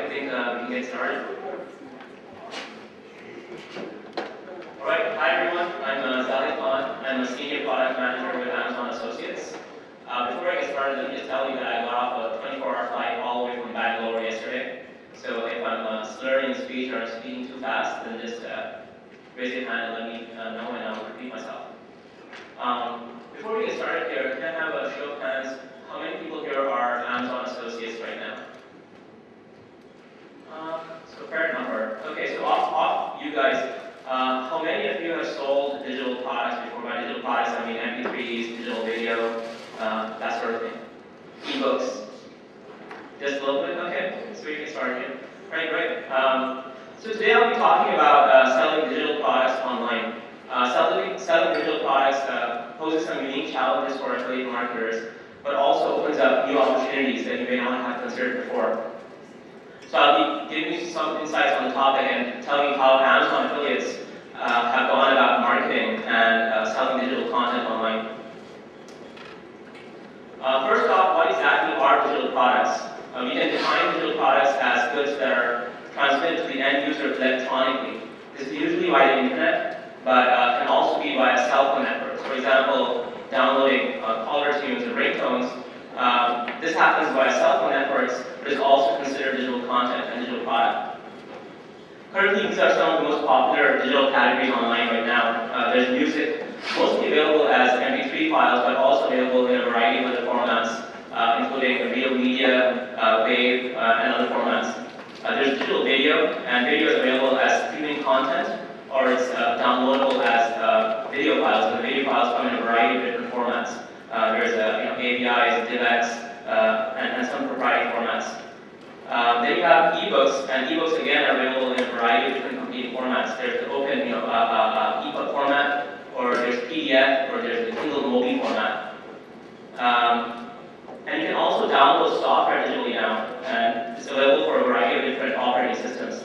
I think we can get started. Alright, hi everyone, I'm Zali Khan. I'm a Senior Product Manager with Amazon Associates. Before I get started, let me just tell you that I got off a 24-hour flight all the way from Bangalore yesterday. So if I'm slurring in speech or speaking too fast, then just raise your hand and let me know, and I'll repeat myself. Before we get started here, can I have a show of hands? How many people here are Amazon Associates right now? So fair number. Okay, so off you guys. How many of you have sold digital products before? By digital products, I mean MP3s, digital video, that sort of thing. E-books. Just a little bit? Okay, so we can start here. Right, great. So today I'll be talking about selling digital products online. Selling digital products poses some unique challenges for affiliate marketers, but also opens up new opportunities that you may not have considered before. So I'll be giving you some insights on the topic and telling you how Amazon affiliates have gone about marketing and selling digital content online. First off, what exactly are digital products? We can define digital products as goods that are transmitted to the end user electronically. This is usually via the internet, but can also be via cell phone networks. For example, downloading caller tunes and ringtones. This happens via cell phone networks, but is also considered digital content and digital product. Currently, these are some of the most popular digital categories online right now. There's music, mostly available as MP3 files, but also available in a variety of other formats, including video media, WAV, and other formats. There's digital video, and video is available as streaming content, or it's downloadable as video files, and the video files come in a variety of different formats. There's APIs, DivX, and some proprietary formats. Then you have ebooks, and ebooks again are available in a variety of different competing formats. There's the open ebook format, or there's PDF, or there's the Kindle Mobi format. And you can also download software digitally now, and it's available for a variety of different operating systems.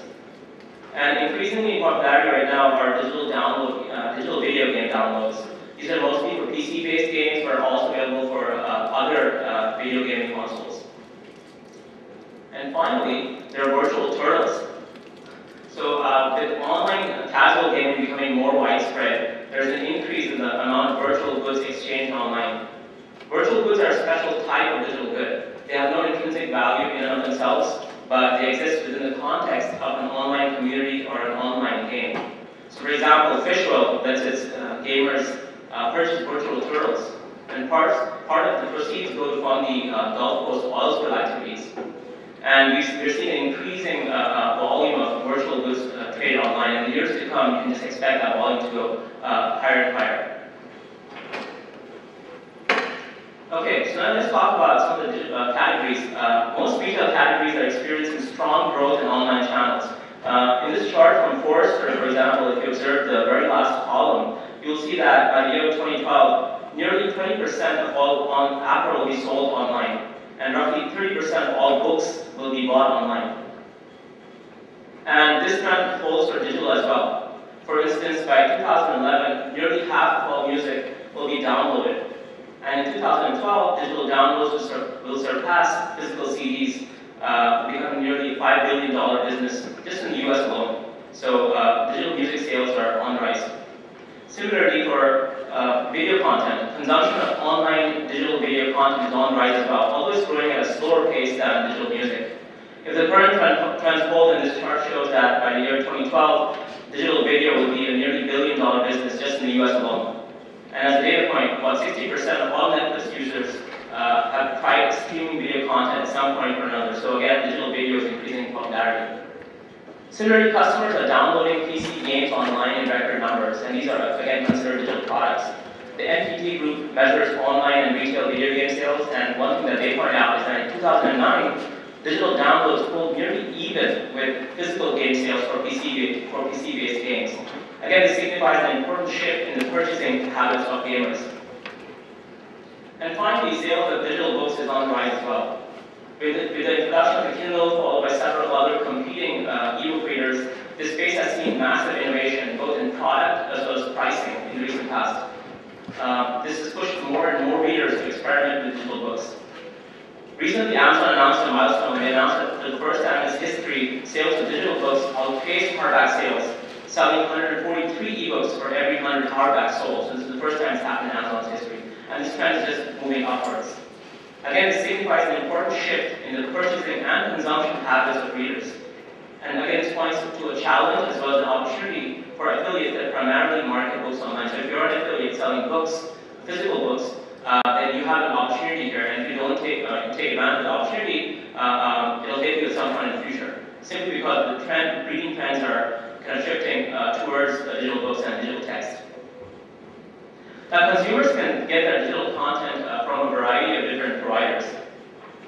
And increasingly in popularity right now are digital video game downloads. These are mostly for PC-based games, but are also available for other video gaming consoles. And finally, there are virtual turtles. So with online casual gaming becoming more widespread, there's an increase in the amount of virtual goods exchanged online. Virtual goods are a special type of digital good. They have no intrinsic value in and of themselves, but they exist within the context of an online community or an online game. So for example, Fish World lets its gamers purchase virtual turtles, and part of the proceeds go to fund the Gulf Coast oil spill activities. And we're seeing an increasing volume of virtual goods traded online. In the years to come, you can just expect that volume to go higher and higher. Okay, so now let's talk about some of the categories. Most retail categories are experiencing strong growth in online channels. In this chart from Forrester, for example, if you observe the very last column, you'll see that by the year 2012, nearly 20% of all apparel will be sold online, and roughly 30% of all books will be bought online. And this trend holds for digital as well. For instance, by 2011, nearly half of all music will be downloaded. And in 2012, digital downloads will surpass physical CDs, becoming nearly a $5 billion business just in the US alone. So digital music sales are on the rise. Similarly, for video content, consumption of online digital video content is on the rise as well, although it's growing at a slower pace than digital music. If the current trends hold, and this chart shows that by the year 2012, digital video will be a nearly $1 billion business just in the US alone. And as a data point, about 60% of all Netflix users have tried streaming video content at some point or another. So again, digital video is increasing in popularity. Similarly, customers are downloading PC games online in record numbers, and these are again considered digital products. The NPD group measures online and retail video game sales, and one thing that they point out is that in 2009, digital downloads pulled nearly even with physical game sales for PC-based games. Again, this signifies an important shift in the purchasing habits of gamers. And finally, sales of digital books is on the rise as well. With the introduction of the Kindle, followed by several other competing ebook readers, this space has seen massive innovation, both in product as well as pricing in the recent past. This has pushed more and more readers to experiment with digital books. Recently, Amazon announced a milestone. They announced that for the first time in its history, sales of digital books outpaced hardback sales, selling 143 ebooks for every 100 hardbacks sold. So this is the first time it's happened in Amazon's history. And this trend is just moving upwards. Again, this signifies an important shift in the purchasing and consumption habits of readers. And again, this points to a challenge as well as an opportunity for affiliates that primarily market books online. So if you're an affiliate selling books, physical books, then you have an opportunity here. And if you don't take advantage of the opportunity, it'll hit you at some point in the future. Simply because the reading trends are kind of shifting towards digital books and digital text. Now, consumers can get their digital content from a variety of different providers.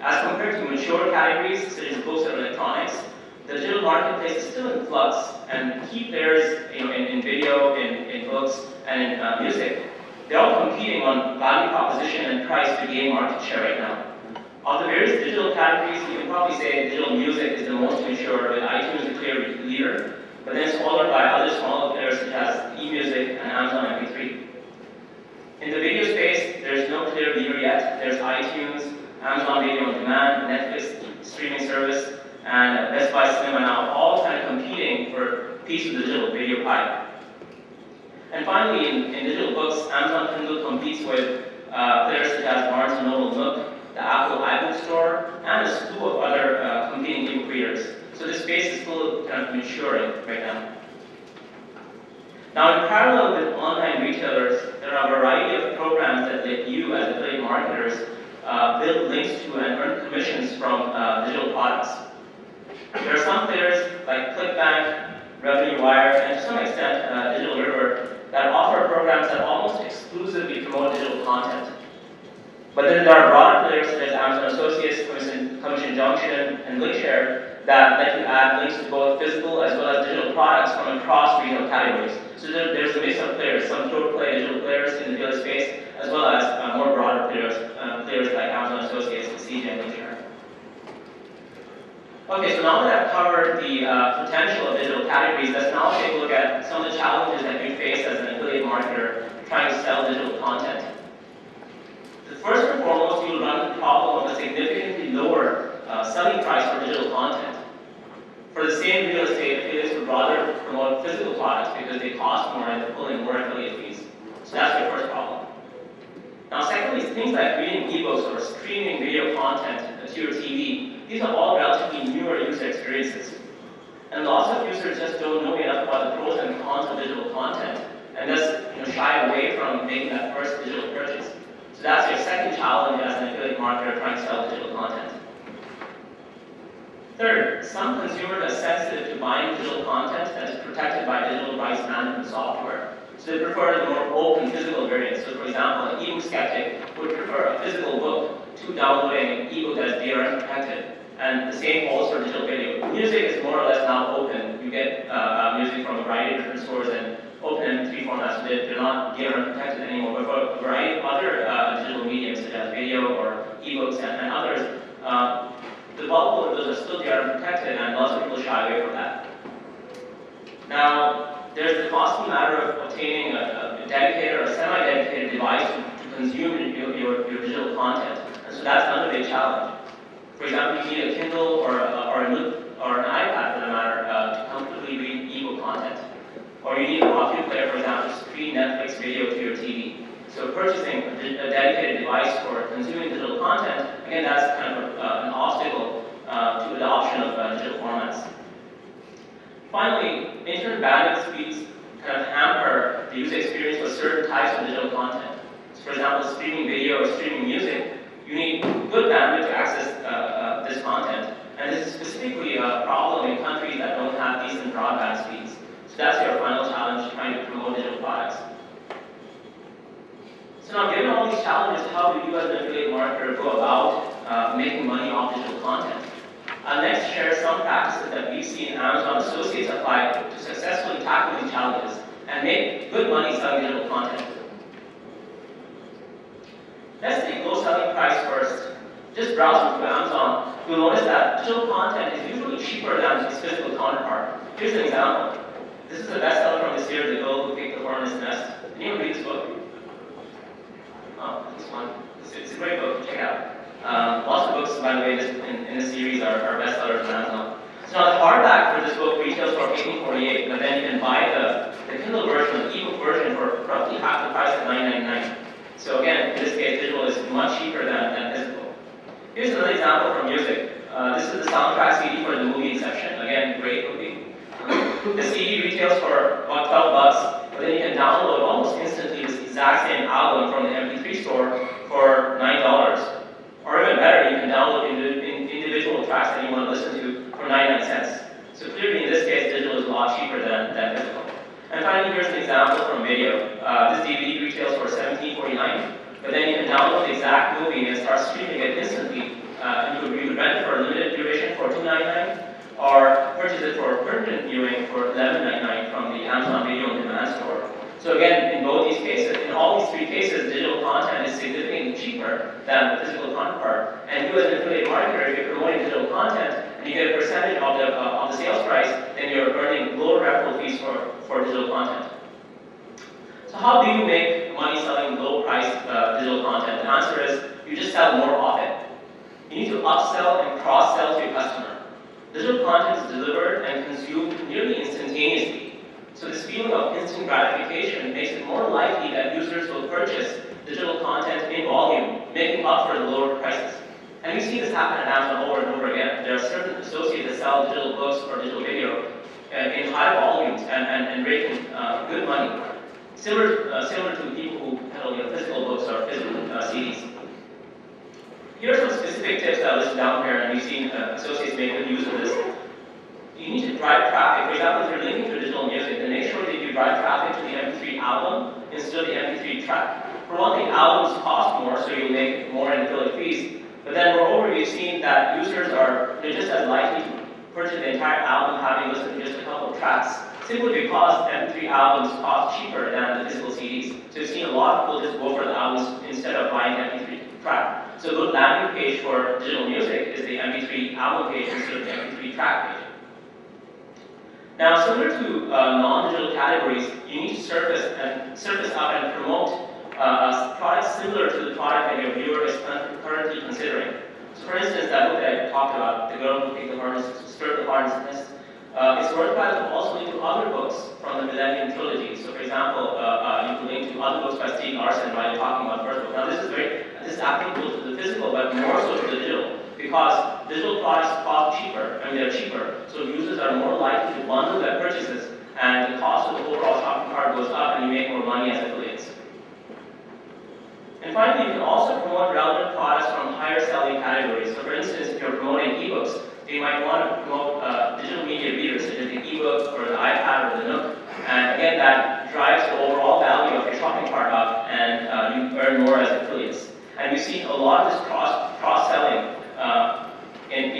As compared to mature categories, such as books or electronics, the digital marketplace is still in flux, and key players in video, in books, and in music, they're all competing on value proposition and price to gain market share right now. Of the various digital categories, you can probably say digital music is the most mature, with iTunes the clear leader, but then it's followed by other smaller players such as eMusic and Amazon MP3. In the video space, there's no clear leader yet. There's iTunes, Amazon Video on Demand, Netflix streaming service, and Best Buy Cinema Now, all kind of competing for a piece of the digital video pie. And finally, in digital books, Amazon Kindle competes with players such as Barnes & Noble Nook, the Apple iBook Store, and a slew of other competing ebook readers. So this space is still kind of maturing right now. Now, in parallel with online retailers, there are a variety of programs that let you, as affiliate marketers, build links to and earn commissions from digital products. There are some players like ClickBank, Revenue Wire, and to some extent Digital River that offer programs that almost exclusively promote digital content. But then there are broader players such as Amazon Associates, Commission Junction, and Linkshare that let you add links to both physical as well as digital products from across retail categories. So there's a mix of players, some pure-play digital players in the dealer space, as well as more broader players, players like Amazon Associates, CJ, and Linkshare. Okay, so now that I've covered the potential of digital categories, let's now take a look at some of the challenges that you face as an affiliate marketer trying to sell digital content. The first and foremost, you'll run into the problem of a significantly lower selling price for digital content. For the same real estate, affiliates would rather promote physical products because they cost more and they're pulling more affiliate fees. So that's your first problem. Now, secondly, things like reading ebooks or streaming video content to your TV, these are all relatively newer user experiences. And lots of users just don't know enough about the pros and cons of digital content, and thus shy away from making that first digital purchase. So that's your second challenge as an affiliate marketer trying to sell digital content. Third, some consumers are sensitive to buying digital content that is protected by digital rights management software. So they prefer the more open physical variant. So for example, an ebook skeptic would prefer a physical book to downloading an ebook that is DRM protected. And the same holds for digital video. Music is more or less now open. You get music from a variety of different stores and open MP3 formats, so they're not DRM protected anymore. But for a variety of other digital mediums, such as video or ebooks and others, the bulk of those are still DRM protected, and lots of people shy away from that. Now, there's the costly matter of obtaining a dedicated or a semi-dedicated device to consume your digital content. And so that's another big challenge. For example, you need a Kindle or an iPad, for that matter, to comfortably read ebook content. Or you need a Roku player, for example, to stream Netflix video to your TV. So purchasing a dedicated device for consuming digital content, again, that's kind of an obstacle to adoption of digital formats. Finally, internet bandwidth speeds kind of hamper the user experience for certain types of digital content. So for example, streaming video or streaming music, you need good bandwidth to access this content. And this is specifically a problem in countries that don't have decent broadband speeds. So that's your final challenge, trying to promote digital products. So now, given all these challenges, how do you as an affiliate marketer go about making money off digital content? I'll next share some practices that we've seen Amazon Associates apply to successfully tackle these challenges and make good money selling digital content. Let's take low selling price first. Just browsing through Amazon, you'll notice that digital content is usually cheaper than its physical counterpart. Here's an example. This is a bestseller from this year, The Girl Who Picked the Hornet's Nest. Can you read this book? Oh, this one. It's a great book. Check it out. Lots of books, by the way, in this series are bestsellers on Amazon. So So now the hardback for this book retails for $18.48, but then you can buy the Kindle version, the ebook version, for roughly half the price at $9.99. So again, in this case, digital is much cheaper than physical. Here's another example from music. This is the soundtrack CD for the movie Inception. Again, great movie. The CD retails for about $12, but then you can download almost instantly this exact same album from the MP3 store for $9. Or even better, you can download individual tracks that you want to listen to for 99 cents. So clearly, in this case, digital is a lot cheaper than physical. And finally, here's an example from video. This DVD retails for $17.49, but then you can download the exact movie and start streaming it instantly. You could rent it for a limited duration for $2.99, or purchase it for permanent viewing for $11.99 from the Amazon Video on Demand store. So again, in both these cases, in all these three cases, digital content is significantly cheaper than the physical counterpart. And you as an affiliate marketer, if you're promoting digital content and you get a percentage of the sales price, then you're earning lower referral fees for digital content. So how do you make money selling low-price digital content? The answer is you just sell more of it. You need to upsell and cross-sell to your customer. Digital content is delivered and consumed nearly instantaneously. So this feeling of instant gratification makes it more likely that users will purchase digital content in volume, making up for the lower prices. And we see this happen at Amazon over and over again. There are certain associates that sell digital books or digital video in high volumes and raking good money, similar to people who peddle physical books or physical CDs. Here are some specific tips that I listed down here, and we've seen associates make good use of this. You need to drive traffic. For example, if you're linking to digital music, then make sure that you drive traffic to the MP3 album instead of the MP3 track. For one thing, albums cost more, so you'll make more in affiliate fees. But then moreover, we've seen that users they're just as likely to purchase the entire album having listened to just a couple of tracks, simply because MP3 albums cost cheaper than the physical CDs. So we've seen a lot of people just go for the albums instead of buying the MP3 track. So a good landing page for digital music is the MP3 album page instead of the MP3 track page. Now, similar to non-digital categories, you need to surface up and promote a product similar to the product that your viewer is currently considering. So, for instance, that book that I talked about, The Girl Who Picked the Hornet's, Stirred the Hornet's Nest, it's worthwhile to also link to other books from the Millennium Trilogy. So, for example, you can link to other books by Steve Larson while you're talking about the first book. Now, this is applicable to the physical, but more so to the digital, because digital products cost cheaper, they're cheaper, so users are more likely to bundle their purchases, and the cost of the overall shopping cart goes up, and you make more money as affiliates. And finally, you can also promote relevant products from higher selling categories. So, for instance, if you're promoting ebooks, you might want to promote digital media readers, such as the ebook or the iPad or the Nook. And again, that drives the overall value of your shopping cart up, and you earn more as affiliates. And we've seen a lot of this cross-selling in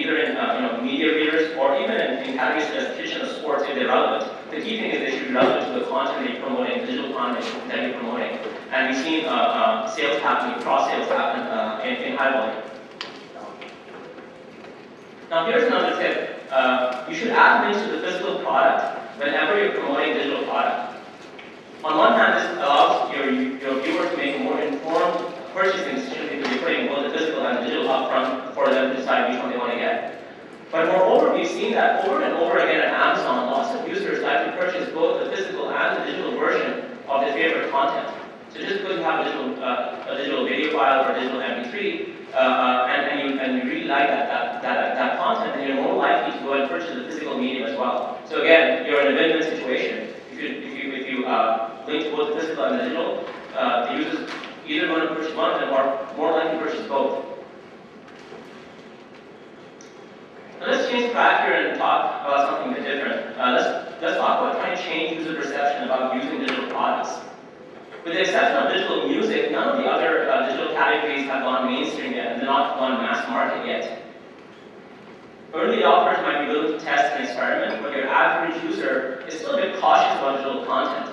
media readers or even in categories such as kitchen or sports if they're relevant. The key thing is they should be relevant to the content that you're promoting, the digital content that you're promoting. And we've seen sales happening, cross-sales happen in high volume. Now here's another tip. You should add links to the physical product whenever you're promoting digital product. On one hand, this allows your viewer to make a more informed purchasing decision because you're putting both the physical and the digital upfront for them to decide which one they want to get. But moreover, we've seen that over and over again at Amazon, lots of users like to purchase both the physical and the digital version of their favorite content. So just because you have a digital video file or a digital MP3, and you really like that content, then you're more likely to go and purchase the physical medium as well. So again, you're in a win-win situation. If you link to both the physical and the digital, the users either going to purchase one of them or more likely to purchase both. Now let's change track here and talk about something a bit different. Let's talk about trying to change user perception about using digital products. With the exception of digital music, none of the other digital categories have gone mainstream yet, and they're not gone mass market yet. Early adopters might be willing to test and experiment, but your average user is still a bit cautious about digital content.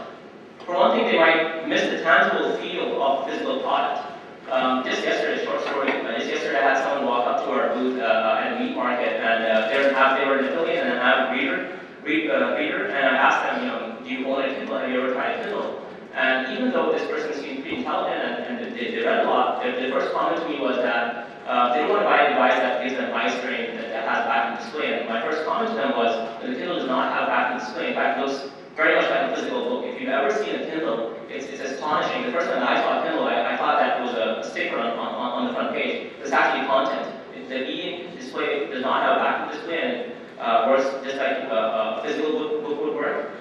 For one thing, they might miss the tangible feel of the physical product. Just yesterday, short story, just yesterday I had someone walk up to our booth at a meat market, and they were an affiliate and an avid reader, and I asked them, do you own a Kindle? Have you ever tried a Kindle? And even though this person seemed pretty intelligent and they read a lot, their first comment to me was that they don't want to buy a device that gives them eye strain that has backlit display. And my first comment to them was that the Kindle does not have backlit display. In fact, it looks very much like a physical book. If you've ever seen a Kindle, it's astonishing. The first time I saw a Kindle, I thought that it was a sticker on the front page. It's actually content. The e-ink display does not have a backlit display, and it works just like a physical book would work.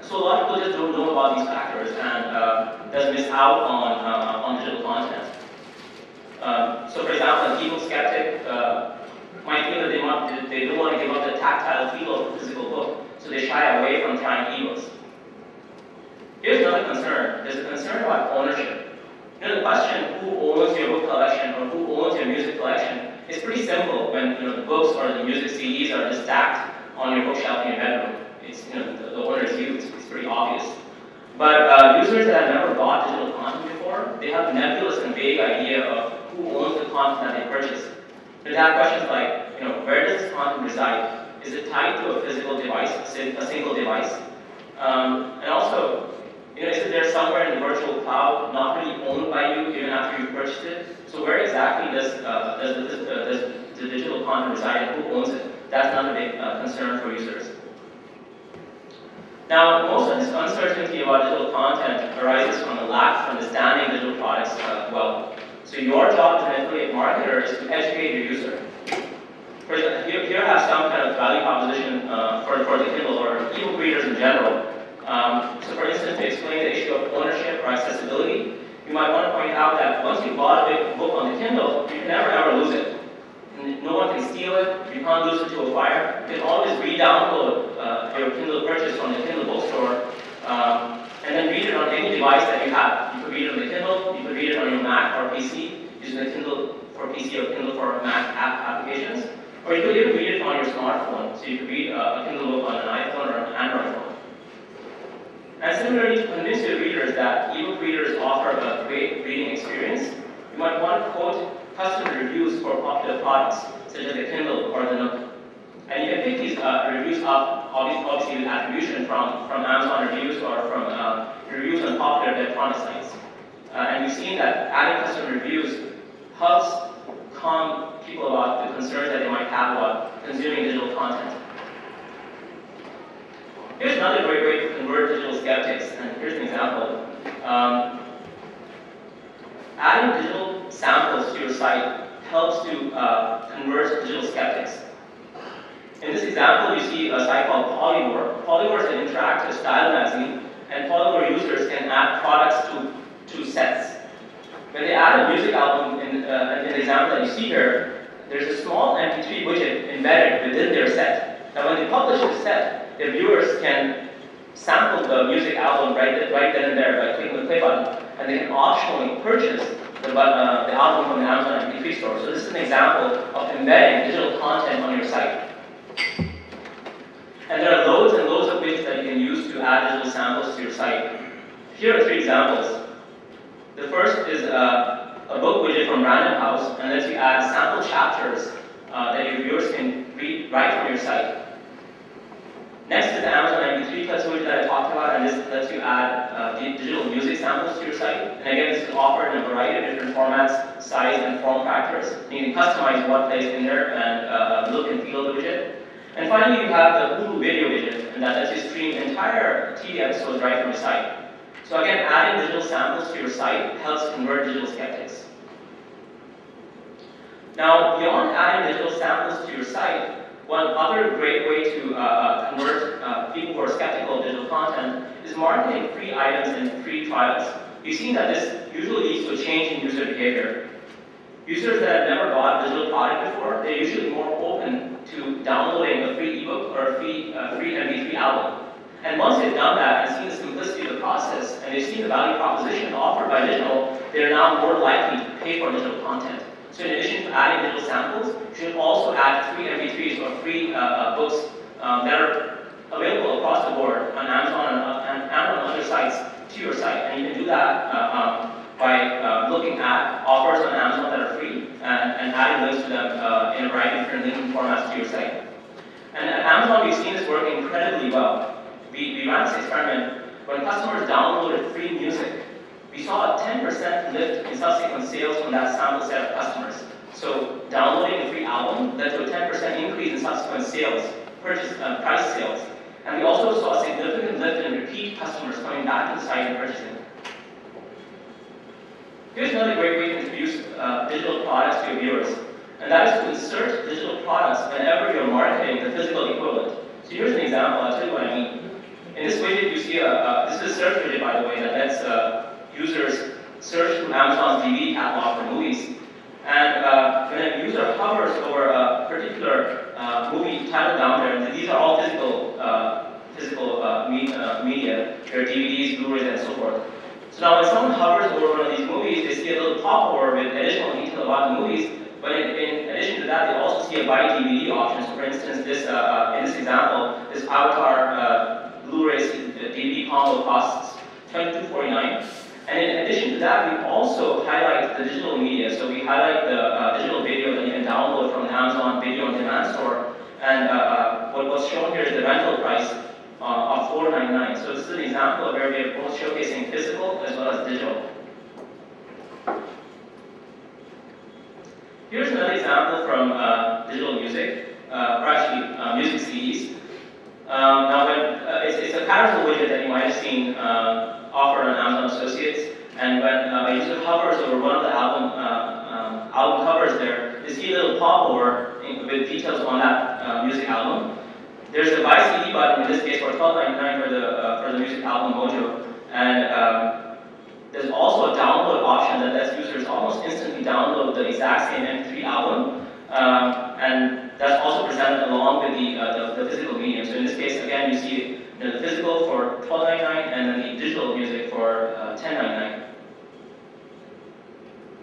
So a lot of people just don't know about these factors and does miss out on digital content. So for example, an ebook skeptic might think that they don't want to give up the tactile feel of a physical book, so they shy away from trying ebooks. Here's another concern. There's a concern about ownership. You know, the question, who owns your book collection or who owns your music collection, is pretty simple when the books or the music CDs are just stacked on your bookshelf in your bedroom. It's the owner is you. It's pretty obvious. But users that have never bought digital content before, they have a nebulous and vague idea of who owns the content that they purchase. They have questions like, where does this content reside? Is it tied to a physical device, a single device? And also, is it there somewhere in the virtual cloud, not really owned by you even after you purchased it? So where exactly does the digital content reside and who owns it? That's another big concern for users. Now, most of this uncertainty about digital content arises from a lack of understanding digital products well. So your job as an affiliate marketer is to educate your user. For example, here I have some kind of value proposition for the Kindle or ebook readers in general. So for instance, to explain the issue of ownership or accessibility, you might want to point out that once you bought a big book on the Kindle, you can never ever lose it. No one can steal it, you can't lose it to a fire. You can always re-download your Kindle purchase from the Kindle bookstore and then read it on any device that you have. You could read it on the Kindle, you could read it on your Mac or PC, using the Kindle for PC or Kindle for Mac applications, or you could even read it on your smartphone. So you could read a Kindle book on an iPhone or an Android phone. And similarly, to convince your readers that ebook readers offer a great reading experience, you might want to quote custom reviews for popular products, such as the Kindle or the Nook. And you can pick these reviews up, obviously with attribution from Amazon reviews or from reviews on popular electronic sites. And we've seen that adding custom reviews helps calm people about the concerns that they might have about consuming digital content. Here's another great way to convert digital skeptics, and here's an example. Adding digital samples to your site helps to convert digital skeptics. In this example, you see a site called Polygore. Polygore is an interactive style magazine, and Polygore users can add products to sets. When they add a music album, in the example that you see here, there's a small MP3 widget embedded within their set. Now, when they publish the set, their viewers can sample the music album right then and there by clicking the play button, and they can optionally purchase the album from the Amazon MP3 store. So this is an example of embedding digital content on your site. And there are loads and loads of widgets that you can use to add digital samples to your site. Here are 3 examples. The first is a book widget from Random House, and lets you add sample chapters that your viewers can read right from your site. Next is the Amazon MP3 custom widget that I talked about, and this lets you add digital music samples to your site. And again, this is offered in a variety of different formats, size, and form factors. You can customize what plays in there and look and feel of the widget. And finally, you have the Hulu video widget, and that lets you stream entire TV episodes right from your site. So again, adding digital samples to your site helps convert digital skeptics. Now, beyond adding digital samples to your site, one other great way to convert people who are skeptical of digital content is marketing free items and free trials. You've seen that this usually leads to a change in user behavior. Users that have never bought a digital product before, they're usually more open to downloading a free ebook or a free MP3 album. And once they've done that and seen the simplicity of the process, and they've seen the value proposition offered by digital, they're now more likely to pay for digital content. So in addition to adding digital samples, you should also add free MP3s or free books that are available across the board on Amazon and on other sites to your site. And you can do that by looking at offers on Amazon that are free and adding links to them in a variety of different linking formats to your site. And at Amazon, we've seen this work incredibly well. We ran this experiment when customers downloaded free music we saw a 10% lift in subsequent sales from that sample set of customers. So downloading the free album led to a 10% increase in subsequent sales, price sales. And we also saw a significant lift in repeat customers coming back to the site and purchasing. Here's another great way to introduce digital products to your viewers, and that is to insert digital products whenever you're marketing the physical equivalent. So here's an example, I'll tell you what I mean. In this widget, you see this is a search widget, by the way, that lets users search through Amazon's DVD catalog for movies. And when a user hovers over a particular movie title down there, and these are all physical media, there are DVDs, Blu-rays, and so forth. So now when someone hovers over one of these movies, they see a little popover with additional detail about the movies, but in addition to that, they also see a buy DVD option. So for instance, this, in this example, this Avatar Blu-ray DVD combo costs $22.49. And in addition to that, we also highlight the digital media. So we highlight the digital video that you can download from the Amazon Video on Demand store. And what's shown here is the rental price of $4.99. So this is an example of where we are both showcasing physical as well as digital. Here's another example from digital music, or actually music CDs. Now, it's a carousel widget that you might have seen offered on Amazon Associates, and when a user hovers over one of the album covers there, you see a little popover with details on that music album. There's a buy CD button, in this case for $12.99 for the music album Mojo, and there's also a download option that lets users almost instantly download the exact same MP3 album, and that's also presented along with the physical medium. So in this case, again, you see the physical for $12.99 and then the digital music for $10.99.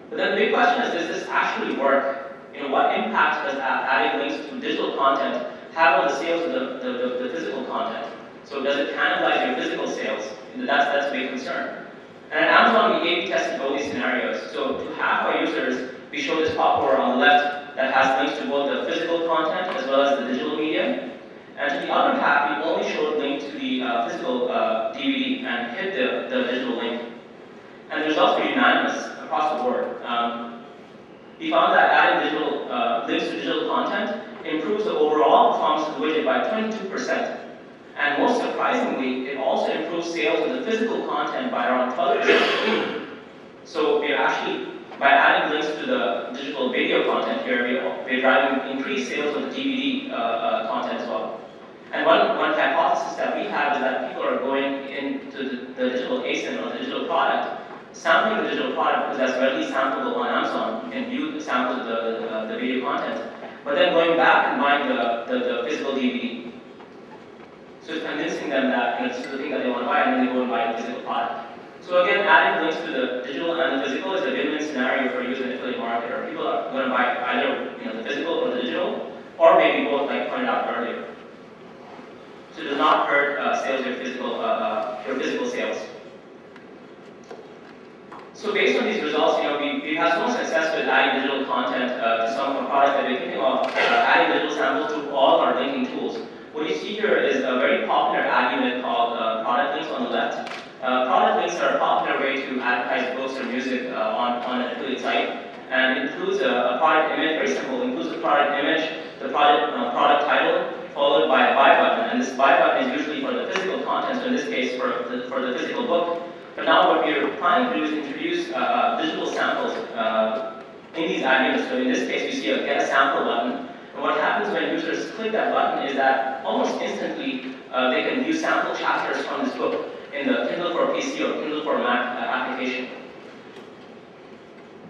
But then the big question is, does this actually work? What impact does adding links to digital content have on the sales of the physical content? So does it cannibalize your physical sales? That's a big concern. And at Amazon, we A/B tested both these scenarios. So to half our users, we show this popover on the left that has links to both the physical content as well as the digital media. And to the other half, we only showed link to the physical DVD and hid the digital link. And the results were unanimous across the board. We found that adding digital links to digital content improves the overall performance of the widget by 22%. And most surprisingly, it also improves sales of the physical content by around 12%. So we're actually, by adding links to the digital video content here, we're driving increased sales of the DVD content as well. And one hypothesis that we have is that people are going into the digital ASIN or the digital product, sampling the digital product because that's readily sampleable on Amazon. You can view the samples of the video content, but then going back and buying the physical DVD. So it's convincing them that this is the thing that they want to buy, and then they go and buy the physical product. So again, adding links to the digital and the physical is a win-win scenario for you as an affiliate marketer. People are going to buy either the physical or the digital, or maybe both, like pointed out earlier. So it does not hurt sales of your physical sales. So based on these results, we've had so much success with adding digital content to some of our products that we're thinking of adding digital samples to all our linking tools. What you see here is a very popular ad unit called product links on the left. Product links are a popular way to advertise books or music on an affiliate site, and it includes a product image, very simple. It includes the product image, the product title, followed by a buy button, and this buy button is usually for the physical content, so in this case for the physical book. But now what we're planning to do is introduce digital samples in these ad units. So in this case, we see a get a sample button. And what happens when users click that button is that almost instantly they can view sample chapters from this book in the Kindle for PC or Kindle for Mac application.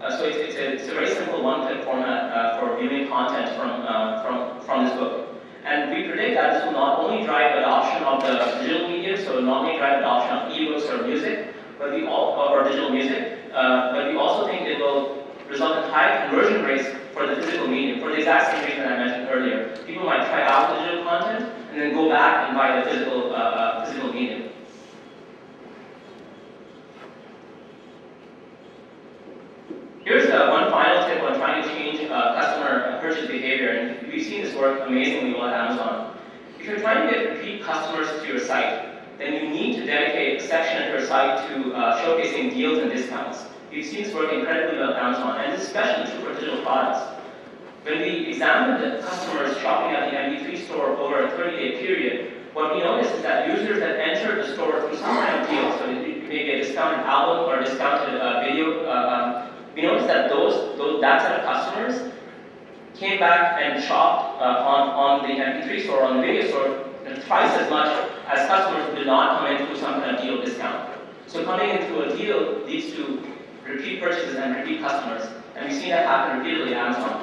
So it's a very simple one-click format for viewing content from this book. And we predict that this will not only drive adoption of the digital media, so it will not only drive adoption of ebooks or music, or digital music, but we also think it will result in high conversion rates for the physical medium, for the exact same reason I mentioned earlier. People might try out the digital content and then go back and buy the physical medium. Here's one final tip on trying to change customer purchase behavior, and we've seen this work amazingly well at Amazon. If you're trying to get repeat customers to your site, then you need to dedicate a section of your site to showcasing deals and discounts. We've seen this work incredibly well at Amazon, and this is especially true for digital products. When we examined the customers shopping at the MP3 store over a 30-day period, what we noticed is that users that entered the store through some kind of deal, so maybe a discounted album or a discounted video, we noticed that that set of customers came back and shopped on the MP3 store, on the video store, twice as much as customers who did not come in through some kind of deal discount. So coming in through a deal leads to repeat purchases and repeat customers, and we've seen that happen repeatedly at Amazon.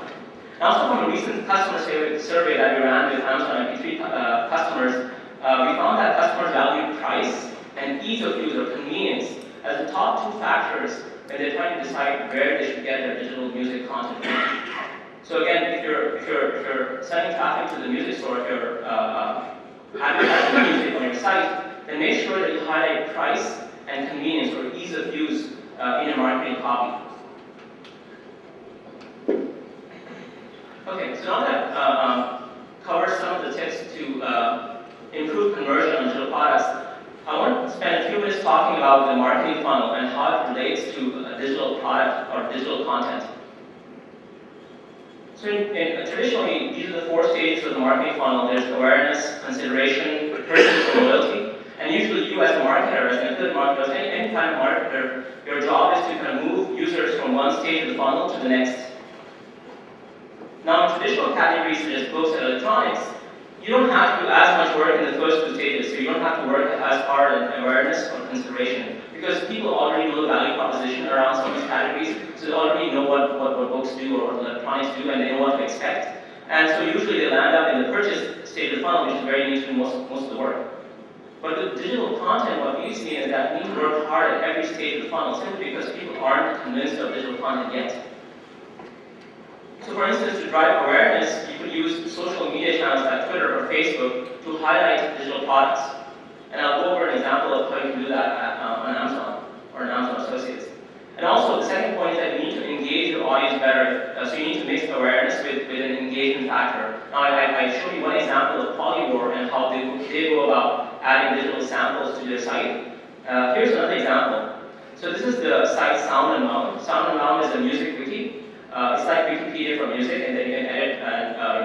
And also from a recent customer survey that we ran with Amazon MP3 customers, we found that customers value price and ease of use or convenience as the top 2 factors when they're trying to decide where they should get their digital music content from. So again, if you're sending traffic to the music store, if you're advertising music on your site, then make sure that you highlight price and convenience or ease of use in your marketing copy. Okay, so now that I've covered some of the tips to improve conversion on digital products, I want to spend a few minutes talking about the marketing funnel and how it relates to a digital product or digital content. So traditionally, these are the 4 stages of the marketing funnel. There's awareness, consideration, purchase, and loyalty. And usually you as a marketer, as an affiliate marketer, any kind of marketer, your job is to kind of move users from one stage of the funnel to the next. Now in traditional categories such as books and electronics, you don't have to do as much work in the first 2 stages, so you don't have to work as hard in awareness or consideration, because people already know the value proposition around some of these categories, so they already know what books do or what electronics do, and they know what to expect. And so usually they land up in the purchase stage of the funnel, which is where you need to do most of the work. But with digital content, what we've seen is that we need to work hard at every stage of the funnel, simply because people aren't convinced of digital content yet. So for instance, to drive awareness, you could use social media channels like Twitter or Facebook to highlight digital products. And I'll go over an example of how you can do that on Amazon or on Amazon Associates. And also, the second point is that you need to engage your audience better. So you need to mix awareness with an engagement factor. Now, I showed you one example of Polywar and how they go about adding digital samples to their site. Here's another example. So this is the site Sound and Mound. Sound and Mound is a music wiki. It's like Wikipedia for music, and then you can edit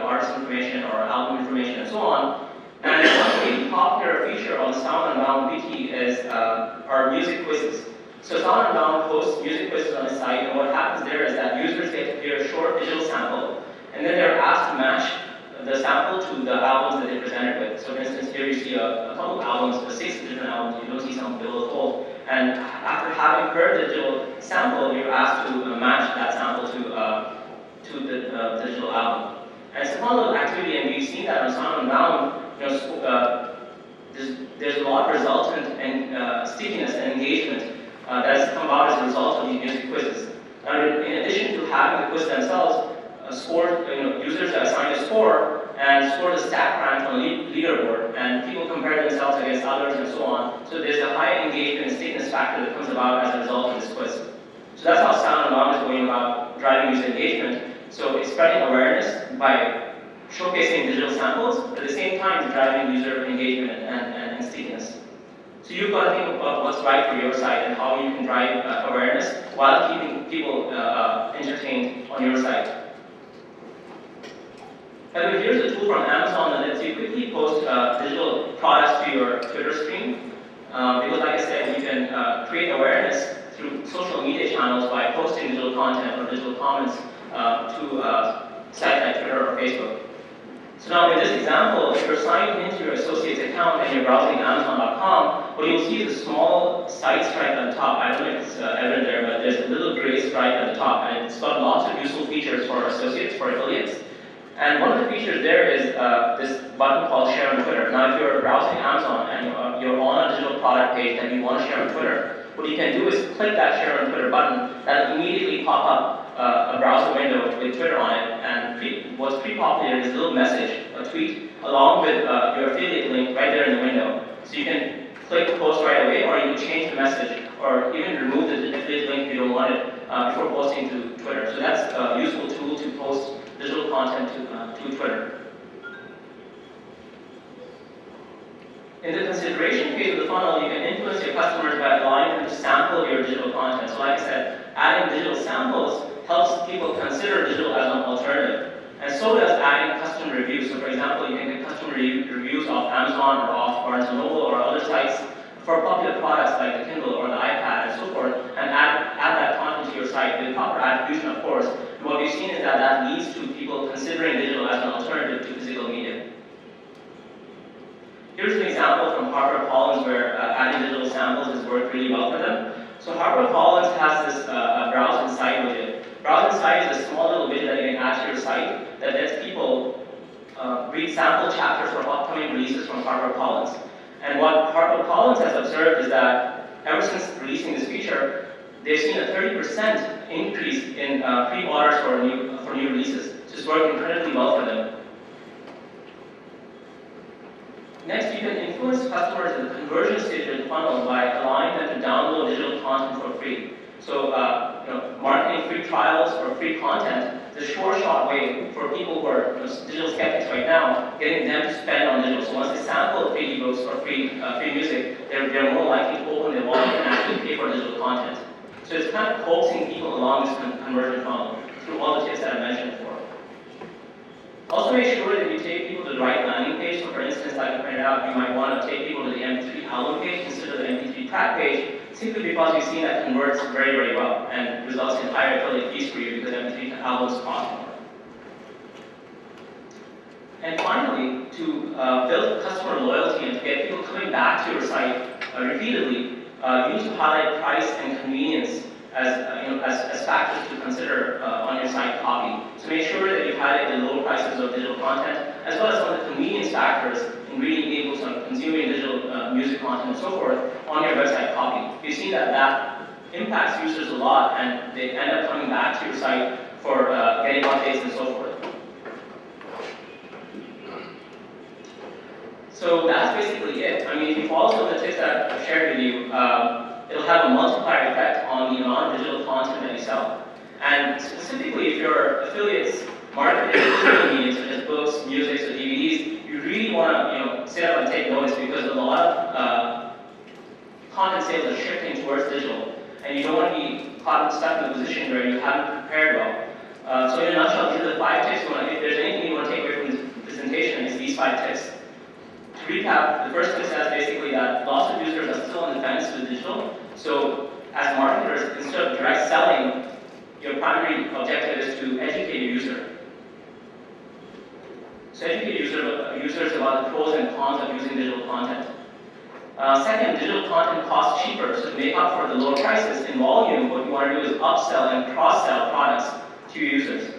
artist information or album information and so on. And one really popular feature on Sound and Mound wiki is our music quizzes. So Sound and Mound posts music quizzes on the site, and what happens there is that users get to hear a short digital sample, and then they're asked to match the sample to the albums that they presented with. So for instance, here you see a couple of albums, 6 different albums, you don't see some below the fold. And after having heard the digital sample, you're asked to match that sample to the digital album. And it's a fun little activity, and we've seen that on Sound and Mound. There's a lot of resultant and stickiness and engagement that has come about as a result of these music quizzes. Now, in addition to having the quiz themselves, users are assigned a score and score the stack rank on the leaderboard, and people compare themselves against others and so on. So there's a high engagement and stickiness factor that comes about as a result of this quiz. So that's how Sound and Mound is going about driving user engagement. So it's spreading awareness by showcasing digital samples, but at the same time it's driving user engagement and stickiness. So you've got to think about what's right for your site and how you can drive awareness while keeping people entertained on your site. Anyway, here's a tool from Amazon that lets you quickly post digital products to your Twitter stream. Because like I said, you can create awareness through social media channels by posting digital content or digital comments to sites like Twitter or Facebook. So now in this example, if you're signed into your associate's account and you're browsing Amazon.com, what you'll see is a small site stripe at the top. I don't know if it's evident there, but there's a little gray stripe at the top, and it's got lots of useful features for associates, for affiliates. And one of the features there is this button called Share on Twitter. Now, if you're browsing Amazon and you're on a digital product page that you want to share on Twitter, what you can do is click that Share on Twitter button. That'll immediately pop up a browser window with Twitter on it. And what's pre-populated is a little message, a tweet, along with your affiliate link right there in the window. So you can click post right away, or you can change the message, or even remove the affiliate link if you don't want it before posting to Twitter. So that's a useful tool to post digital content to Twitter. In the consideration phase of the funnel, you can influence your customers by allowing them to sample your digital content. So like I said, adding digital samples helps people consider digital as an alternative. And so does adding customer reviews. So for example, you can get customer reviews off Amazon or off Barnes & Noble or other sites for popular products like the Kindle or the iPad and so forth, and add that content to your site with proper attribution, of course. And what we've seen is that that leads to people considering digital as an alternative to physical media. Here's an example from HarperCollins where adding digital samples has worked really well for them. So HarperCollins has this Browse Inside widget. Browse Inside is a small little widget that you can add to your site that lets people read sample chapters from upcoming releases from HarperCollins. And what HarperCollins has observed is that ever since releasing this feature, they've seen a 30% increase in pre-orders for new releases. So it's worked incredibly well for them. Next, you can influence customers in the conversion stage of the funnel by allowing them to download digital content for free. So, marketing free trials or free content is a short way for people who are digital skeptics right now, getting them to spend on digital. So once they sample free ebooks or free music, they're more likely to open their wallet and actually pay for digital content. So it's kind of coaxing people along this conversion funnel through all the tips that I mentioned before. Also make sure that you take people to the right landing page. So for instance, like I pointed out, you might want to take people to the MP3 album page instead of the MP3 track page, simply because we've seen that converts very, very well and results in higher affiliate fees for you because MP3 albums cost more. And finally, to build customer loyalty and to get people coming back to your site repeatedly, you need to highlight price and convenience as factors to consider on your site copy. So make sure that you highlight the low prices of digital content, as well as some of the convenience factors in reading ebooks and consuming digital music content and so forth on your website copy. We've seen that that impacts users a lot, and they end up coming back to your site for getting updates and so forth. So that's basically it. I mean, if you follow some of the tips that I've shared with you, it'll have a multiplier effect on the amount of digital content that you sell. And specifically, if your affiliates market digital media such as books, music, or DVDs, you really want to sit up and take notice because a lot of content sales are shifting towards digital, and you don't want to be caught stuck in a position where you haven't prepared well. So in a nutshell, these are the 5 tips. If there's anything you want to take away from this presentation, it's these 5 tips. To recap, the first tip says basically that lots of users are still on the fence with digital. So as marketers, instead of direct selling, your primary objective is to educate your user. So educate users about the pros and cons of using digital content. Second, digital content costs cheaper. So to make up for the lower prices in volume, what you want to do is upsell and cross-sell products to your users.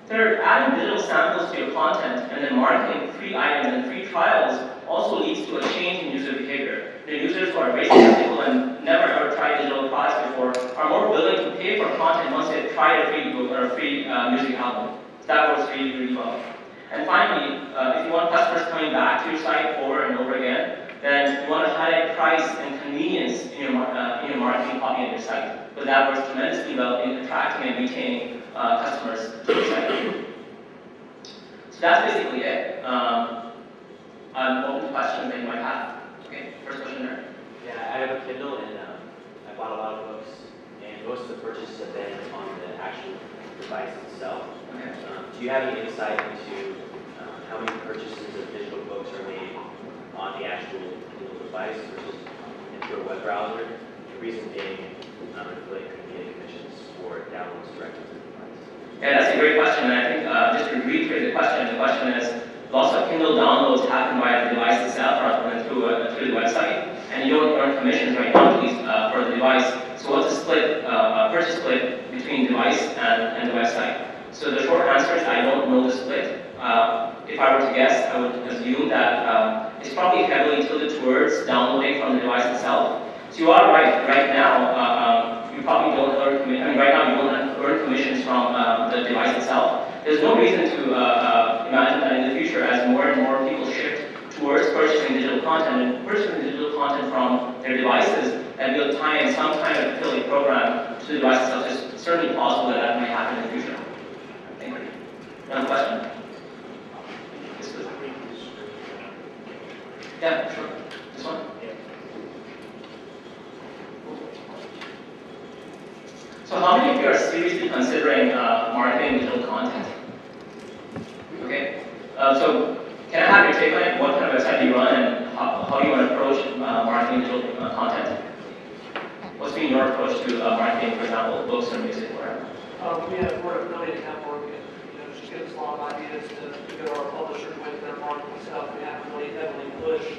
Third, adding digital samples to your content and then marketing free items and free trials also leads to a change in user behavior. The users who are very skeptical and never ever tried digital products before are more willing to pay for content once they've tried a free book or a free music album. So that works really, really well. And finally, if you want customers coming back to your site over and over again, then you want to highlight price and convenience in your marketing copy of your site. Because that works tremendously well in attracting and retaining customers to your site. So that's basically it. I'm open to questions that you might have. Okay, first question there. Yeah, I have a Kindle and I bought a lot of books, and most of the purchases have been on the actual device itself. Okay. Do you have any insight into how many purchases of digital books are made on the actual Kindle device versus through a web browser? The reason being, affiliate couldn't get commissions for downloads directly to the device. Yeah, that's a great question, and I think just to reiterate the question is, lots of Kindle downloads happen via the device itself rather than through the website, and you don't earn commissions right now for the device. So what's the split, purchase split between device and the website? So the short answer is I don't know the split. If I were to guess, I would assume that it's probably heavily tilted towards downloading from the device itself. So you are right. Right now, you probably don't earn commissions. I mean, right now you don't earn commissions from the device itself. There's no reason to imagine that in the future, as more and more people shift towards purchasing digital content and purchasing digital content from their devices, that we'll tie in some kind of affiliate program to the device itself. It's certainly possible that that might happen in the future. Thank you. Another question? Yeah, sure. This one? Yeah. So how many of you are seriously considering marketing digital content? Okay. So can I have your take on it? What kind of website do you run and how do you want to approach marketing digital content? What's been your approach to marketing, for example, books or music or whatever? We're affiliate network, and just gives us a lot of ideas to go to our publishers with their marketing stuff. We haven't really heavily pushed,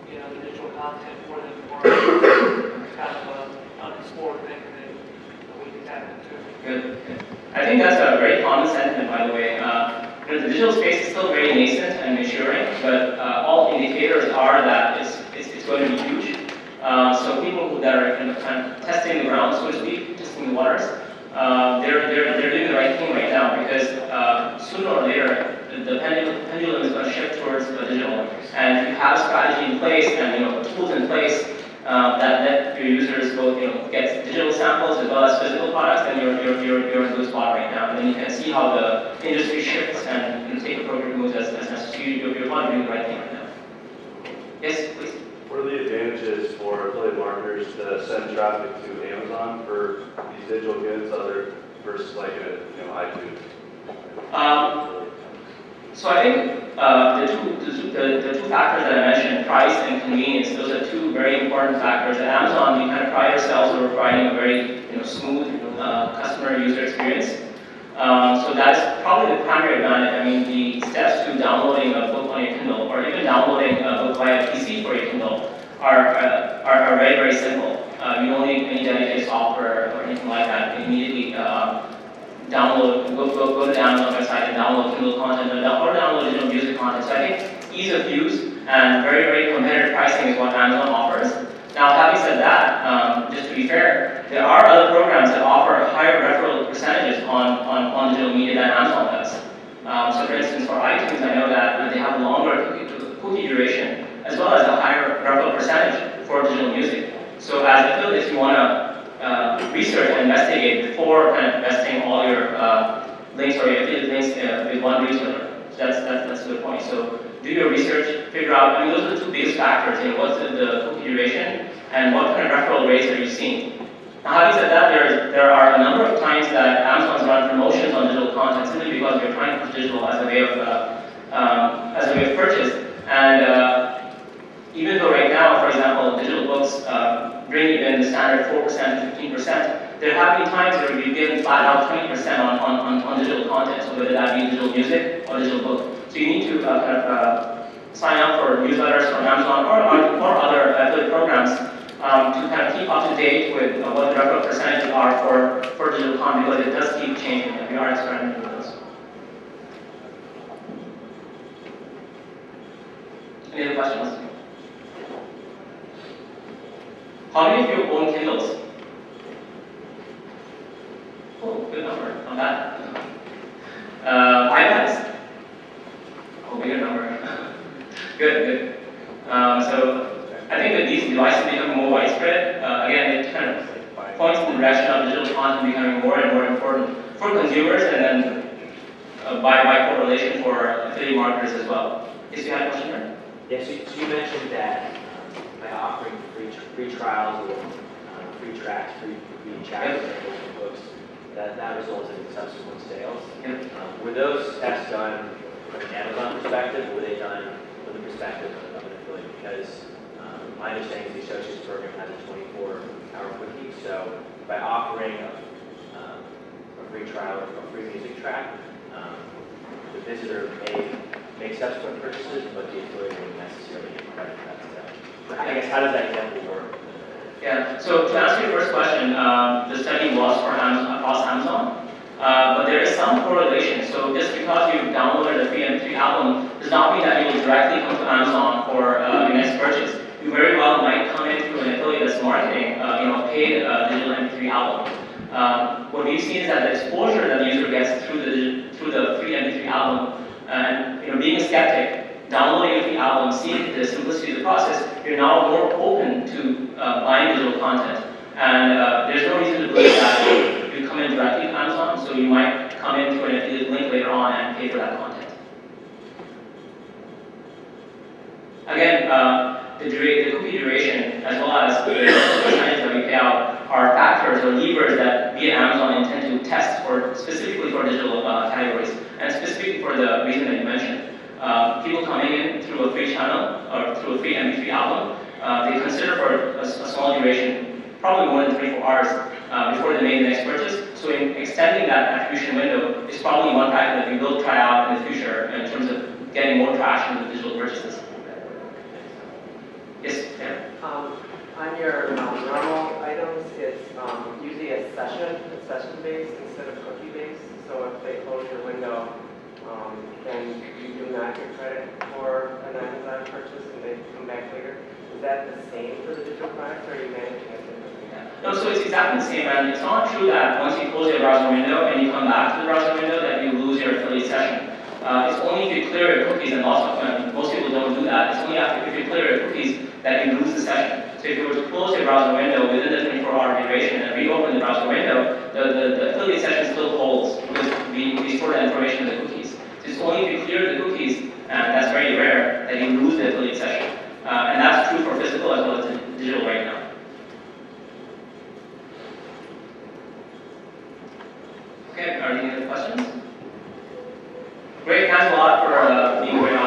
the digital content for them to market. It's kind of an unexplored thing that we can tap into. Good. Good. I think that's a very common sentiment, by the way. The digital space is still very nascent and maturing, but all indicators are that it's going to be huge. So people that are kind of testing the ground, so to speak, testing the waters, they're doing the right thing right now because sooner or later the pendulum is going to shift towards digital. And if you have a strategy in place and tools in place that let your users both get digital samples as well as physical products, then you're in a good spot right now. And then you can see how the industry shifts and take appropriate moves as necessary. You're probably doing the right thing right now. Yes, please. What are the advantages for affiliate marketers to send traffic to Amazon for these digital goods versus like iTunes? So I think the two factors that I mentioned, price and convenience, those are two very important factors. At Amazon, we kind of pride ourselves on providing a very smooth customer user experience. So that's probably the primary advantage. I mean, the steps to downloading a book on your Kindle or even downloading a book via PC for your Kindle are very, very simple. You don't need any dedicated software or anything like that. You immediately go to the Amazon website and download Kindle content or download digital music content. So I think ease of use and very, very competitive pricing is what Amazon offers. Now, having said that, just to be fair, there are other programs that offer higher referral percentages on digital media than Amazon does. So for instance, for iTunes, I know that they have a longer cookie duration as well as a higher referral percentage for digital music. So as affiliates, you want to research and investigate before kind of investing all your links or your affiliate links with one retailer. So that's a good point. So do your research, figure out, those are the two biggest factors, what's the cookie duration and what kind of referral rates are you seeing. Now having said that, there are a number of times that Amazon's run promotions on digital content simply because we're trying to push digital as a way of purchase. And even though right now, for example, digital books bring even the standard 4% to 15%, there have been times where we've given flat out 20% on digital content, so whether that be digital music or digital book. So you need to sign up for newsletters from Amazon or other affiliate programs to kind of keep up to date with what the referral percentages are for digital content, because it does keep changing and we are experimenting with those. Any other questions? How many of you own Kindles? Oh, good number on that. iPads? Oh, bigger number. Good. So I think that these devices become more widespread. Again, it kind of points in the direction of digital content becoming more and more important for consumers and then by correlation for affiliate marketers as well. Yes, you had a question there? Yes, so you mentioned that by offering free trials or free tracks, free chapters and books, that results in subsequent sales. Yep. Were those tests done from an Amazon perspective, or were they done from the perspective of an affiliate? Because my understanding is the associates program has a 24-hour quickie, so by offering a free trial or a free music track, the visitor may make subsequent purchases, but the affiliate wouldn't necessarily get credit for that stuff. I guess, how does that example work? Yeah, so to answer your first question, the study was for across Amazon, but there is some correlation. So just because you've downloaded a free MP3 album does not mean that you will directly come to Amazon for your next purchase. You very well might come in through an affiliate that's marketing, paid digital MP3 album. What we've seen is that the exposure that the user gets through the free MP3 album, and being a skeptic, downloading a free album, seeing the simplicity of the process, you're now more open to buying digital content. And there's no reason to believe that you come in directly to Amazon, so you might come in through an affiliate link later on and pay for that content. Again, the cookie duration as well as the percentage that we pay out are factors or levers that we at Amazon intend to test for specifically for digital categories and specifically for the reason that you mentioned. People coming in through a free channel or through a free MP3 album, they consider for a small duration, probably more than 24 hours before they make the next purchase. So in extending that attribution window is probably one factor that we will try out in the future in terms of getting more traction with digital purchases. Yes, yeah. On your normal items, it's usually a session-based instead of cookie-based. So if they close your window, then you do not get credit for an Amazon purchase and they come back later. Is that the same for the digital products, or are you managing it differently? No, so it's exactly the same, and it's not true that once you close your browser window and you come back to the browser window that you lose your affiliate session. It's only if you clear your cookies, and most people don't do that. It's only after if you clear your cookies that you lose the session. So if you were to close your browser window within the 24-hour duration and reopen the browser window, the affiliate session still holds because we store the information in the cookies. So it's only if you clear the cookies, and that's very rare, that you lose the affiliate session. And that's true for physical as well as digital right now. Okay, are there any other questions? Great, thanks a lot for being here.